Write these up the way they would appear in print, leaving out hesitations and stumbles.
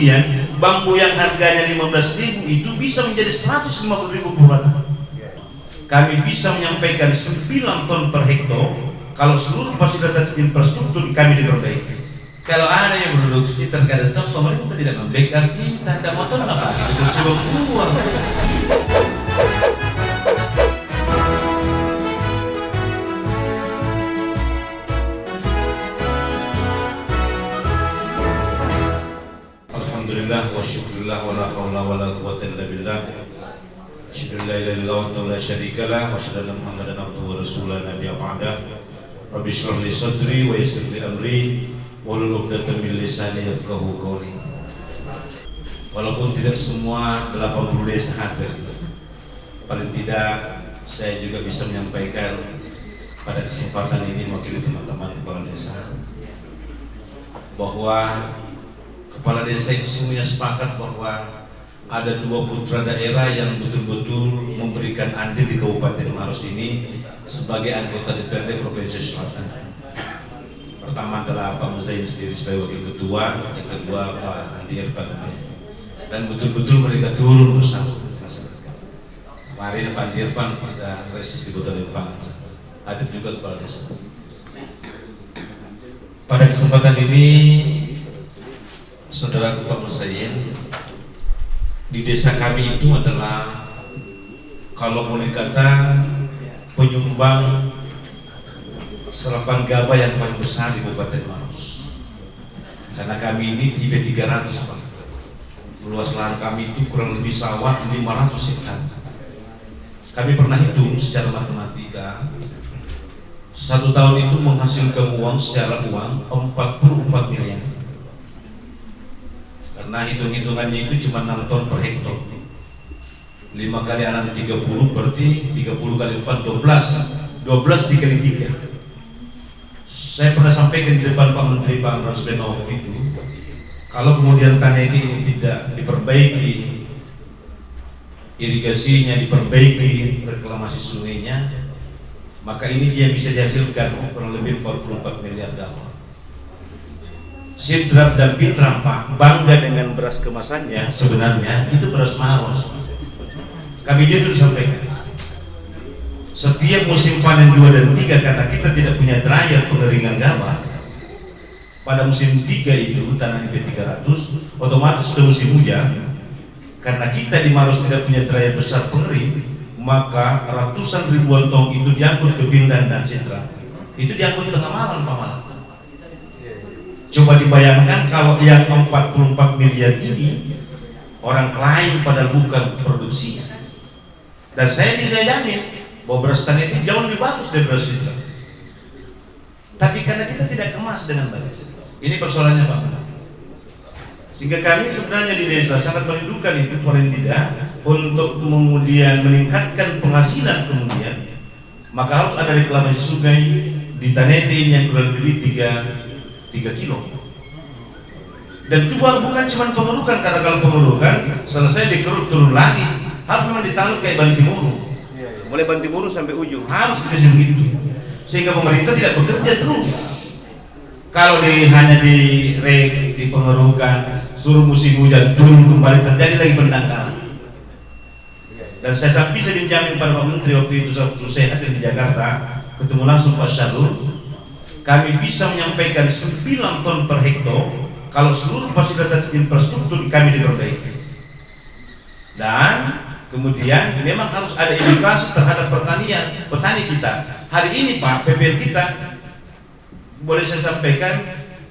kemudian bambu yang harganya 15.000 itu bisa menjadi 150.000 per batang. Kami bisa menyampaikan 9 ton per hektar kalau seluruh fasilitas infrastruktur kami diperbaiki. Kalau ada yang produksi terkadang pemerintah tidak membackup kita, tidak mau tolong apa itu sudah uang. Alhamdulillah wa syukurillah wa la hawla wa la quwwata illa billah. Asyhadu an la ilaha illallah wa la syarika lah wa asyhadu anna Muhammadan abduhu wa rasuluhu nabiyya ba'da. Rabbi shrah li sadri wa yassir li amri wahlul 'uqdatam min lisani yafqahu qawli. Walaupun tidak semua 80 desa hadir, paling tidak saya juga bisa menyampaikan pada kesempatan ini mewakili teman-teman kepala desa bahwa kepala desa itu semuanya sepakat bahwa ada 2 putra daerah yang betul-betul memberikan andil di Kabupaten Maros ini sebagai anggota DPRD Provinsi Selatan. Pertama adalah Pak Muzain sendiri sebagai wakil ketua, yang kedua Pak Andi Irfan, dan betul-betul mereka turun bersama masyarakat. Kemarin Pak Andi Irfan pada resis di Kota Lempang, hadir juga kepala desa. Pada kesempatan ini, saudara Pak Muzain, di desa kami itu adalah kalau boleh kata penyumbang serapan gabah yang paling besar di Kabupaten Maros. Karena kami ini tipe 300 Pak. Luas lahan kami itu kurang lebih sawah 500 hektar. Kami pernah hitung secara matematika, 1 tahun itu menghasilkan uang secara uang 44 miliar. Karena hitung-hitungannya itu cuma 6 ton per hektar. 5 kali 6 30 berarti 30 kali 4 12 dikali 3. Saya pernah sampaikan di depan Pak Menteri Pak Amran Sulaiman waktu itu, kalau kemudian tanah ini tidak diperbaiki, irigasinya diperbaiki, reklamasi sungainya, maka ini dia bisa dihasilkan kurang lebih 44 miliar gabah. Sidrap dan Pinram Pak bangga dengan beras kemasannya, sebenarnya itu beras Maros. Kami juga disampaikan setiap musim panen 2 dan 3 karena kita tidak punya dryer pengeringan gabah. Pada musim 3 itu tanah IP 300 otomatis sudah musim hujan. Karena kita di Maros tidak punya dryer besar pengering, maka ratusan ribuan tong itu diangkut ke Bindan dan Sidrap. Itu diangkut tengah malam Pak Malam. Coba dibayangkan kalau yang 44 miliar ini orang klaim padahal bukan produksinya. Dan saya bisa jamin bahwa beras tanah itu jauh lebih bagus dari beras itu. Tapi karena kita tidak kemas dengan bagus, ini persoalannya Pak. Sehingga kami sebenarnya di desa sangat merindukan itu paling tidak untuk kemudian meningkatkan penghasilan kemudian, maka harus ada reklamasi sungai di Tanetin yang kurang lebih 3 kilo. Dan itu bukan cuma pengerukan, karena kalau pengerukan selesai dikeruk turun lagi, harus memang ditaluk kayak Bantimuru. Mulai Bantimuru sampai ujung harus dikasih begitu, sehingga pemerintah tidak bekerja terus. Kalau hanya di pengerukan, suruh musim hujan turun kembali, terjadi lagi pendangkalan. Dan saya bisa dijamin pada Pak Menteri waktu itu waktu saya hadir di Jakarta, ketemu langsung Pak Syarul, kami bisa menyampaikan 9 ton per hektar kalau seluruh fasilitas infrastruktur kami diperbaiki. Dan kemudian memang harus ada edukasi terhadap petani kita. Hari ini Pak, PPL kita boleh saya sampaikan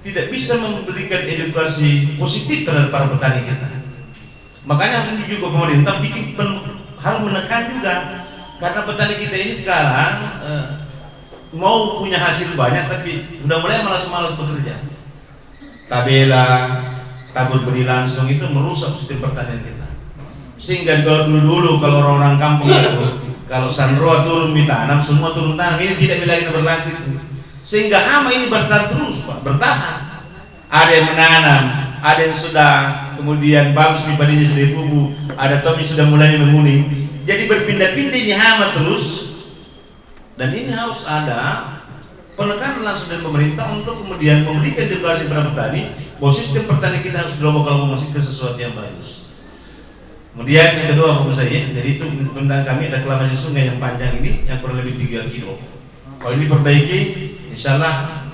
tidak bisa memberikan edukasi positif terhadap para petani kita. Makanya harus juga pemerintah harus menekan juga, karena petani kita ini sekarang mau punya hasil banyak tapi sudah mulai malas-malas bekerja. Tabela, tabur benih langsung itu merusak sistem pertanian kita. Sehingga kalau dulu kalau orang-orang kampung itu kalau sanroa turun ditanam, semua turun tanam, ini tidak lagi berlaku itu. Sehingga hama ini bertahan terus Pak, bertahan. Ada yang menanam, ada yang sudah kemudian bagus padinya sudah dibubuh, ada topi sudah mulai menguning. Jadi berpindah-pindah ini hama terus. Dan ini harus ada penekanan langsung dari pemerintah untuk kemudian memberikan edukasi kepada petani bahwa sistem pertanian kita harus dirubah kalau mau menghasilkan sesuatu yang bagus. Kemudian yang kedua Bapak saya, jadi itu tentang kami ada reklamasi sungai yang panjang ini yang kurang lebih 3 kilo. Kalau ini perbaiki, insya Allah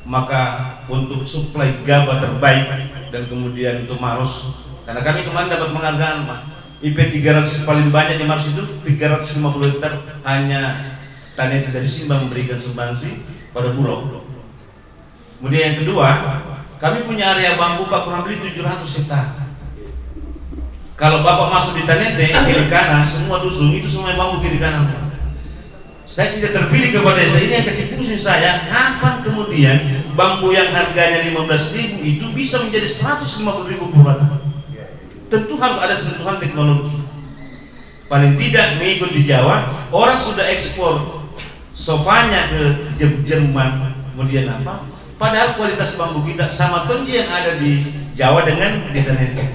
maka untuk suplai gabah terbaik dan kemudian untuk Maros, karena kami kemarin dapat penghargaan Pak, IP 300 paling banyak di Maros itu 350 hektar hanya Tanete dari Simba memberikan sumbangsi pada Bulog. Kemudian yang kedua, kami punya area bambu Pak kurang lebih 700 hektar. Kalau Bapak masuk di Tanete kiri kanan semua dusun itu semua bambu kiri kanan. Saya sudah terpilih kepada desa ini yang kasih pusing saya, kapan kemudian bambu yang harganya 15.000 itu bisa menjadi 150.000 per batang. Tentu harus ada sentuhan teknologi. Paling tidak mengikut di Jawa, orang sudah ekspor sofanya ke Jerman, kemudian apa? Padahal kualitas bambu kita sama tonji yang ada di Jawa dengan di Tanete.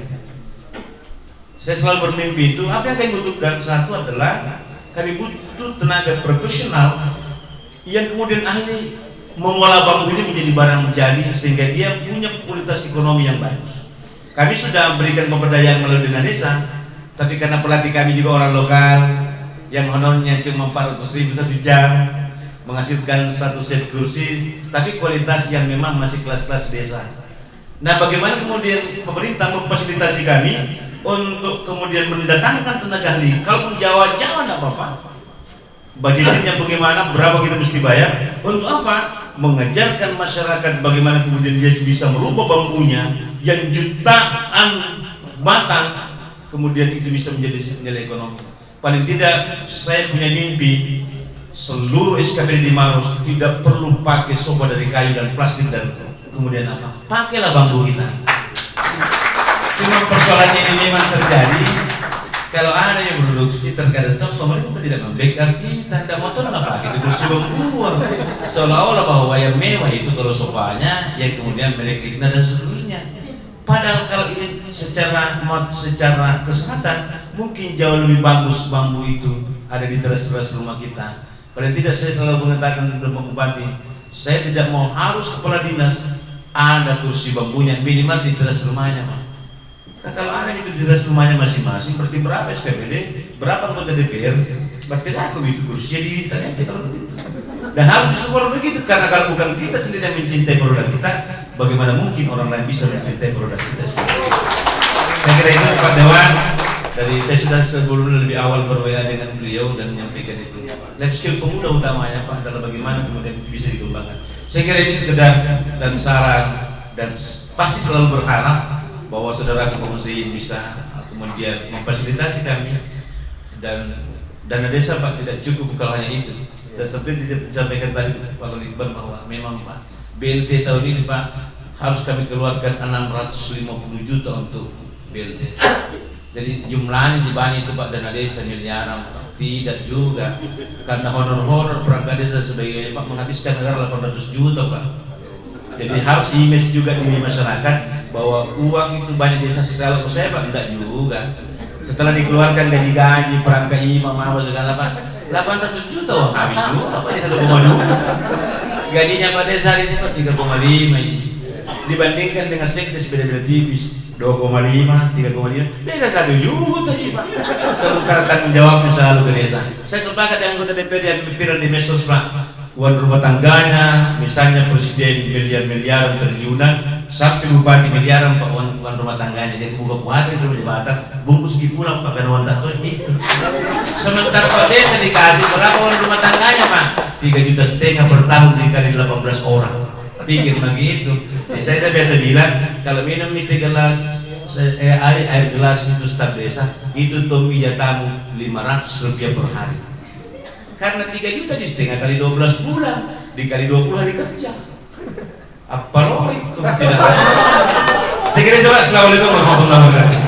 Saya selalu bermimpi itu, apa yang kami butuhkan? Satu adalah kami butuh tenaga profesional yang kemudian ahli mengolah bambu ini menjadi barang jadi sehingga dia punya kualitas ekonomi yang bagus. Kami sudah memberikan pemberdayaan melalui dana desa, tapi karena pelatih kami juga orang lokal yang honornya cuma 400.000 1 jam, menghasilkan 1 set kursi, tapi kualitas yang memang masih kelas-kelas desa. Nah, bagaimana kemudian pemerintah memfasilitasi kami untuk kemudian mendatangkan tenaga ahli? Kalau Jawa tidak apa-apa. Budgetnya bagaimana, berapa kita mesti bayar? Untuk apa? Mengajarkan masyarakat bagaimana kemudian dia bisa merubah bambunya yang jutaan batang, kemudian itu bisa menjadi nilai ekonomi. Paling tidak saya punya mimpi seluruh SKPD di Maros tidak perlu pakai sofa dari kayu dan plastik dan kemudian apa? Pakailah bambu kita. Cuma persoalannya ini memang terjadi kalau ada yang produksi terkadang pemerintah tidak membackup kita, tidak mau tahu apa gitu kursi bambu seolah-olah bahwa yang mewah itu kalau sofanya yang kemudian milik Ligna dan seterusnya. Padahal kalau ini secara kesehatan mungkin jauh lebih bagus bambu itu ada di teras-teras rumah kita. Paling tidak saya selalu mengatakan kepada Pak Bupati, saya tidak mau harus kepala dinas ada kursi bambunya minimal di teras rumahnya Pak. Nah, kalau ada itu di teras rumahnya masing-masing, berarti berapa SKPD, berapa anggota DPR, berarti aku itu kursi ditanya kalau begitu. Dan harus disupport begitu, karena kalau bukan kita sendiri yang mencintai produk kita, bagaimana mungkin orang lain bisa mencintai produk kita sendiri? Saya kira itu Pak Dewan, dari saya sudah sebelum lebih awal berwaya dengan beliau dan menyampaikan itu. Life skill pemuda utamanya Pak adalah bagaimana kemudian bisa dikembangkan. Saya kira ini sekedar dan saran dan pasti selalu berharap bahwa saudara pengungsi bisa kemudian memfasilitasi kami dan dana desa Pak tidak cukup kalau hanya itu. Dan seperti disampaikan tadi Pak Lidban bahwa memang Pak BLT tahun ini Pak harus kami keluarkan 650 juta untuk BLT. Jadi jumlahnya dibanding itu Pak dana desa miliaran Pak. Tidak juga, karena honor-honor perangkat desa dan sebagainya Pak menghabiskan negara 800 juta Pak. Jadi harus image juga di masyarakat bahwa uang itu banyak desa sosial. Saya Pak tidak juga. Setelah dikeluarkan gaji-gaji perangkat imam apa segala Pak 800 juta wah, habis juga Pak di 1,2. Gajinya Pak desa ini Pak 3,5 ini. Dibandingkan dengan sekdes beda-beda tipis 2,5, 3,5, beda 1 juta nih Pak. Sementara tanggung jawabnya selalu ke desa. Saya sepakat dengan anggota DPR yang pikiran di medsos Pak. Uang rumah tangganya, misalnya presiden miliar-miliaran triliunan, sampai bupati miliaran Pak uang rumah tangganya. Jadi buka puasa itu di Batak, bungkus di pulang Pak kan uang tato itu. Sementara Pak desa dikasih berapa uang rumah tangganya Pak? 3,5 juta per tahun dikali 18 orang. Pikir begitu. Saya biasa bilang kalau minum itu gelas air gelas itu staf desa itu Tommy Jatamu 500 rupiah per hari. Karena 3,5 juta kali 12 bulan dikali 20 hari kerja. Apa loh itu tidak? Saya kira coba. Assalamualaikum warahmatullahi wabarakatuh.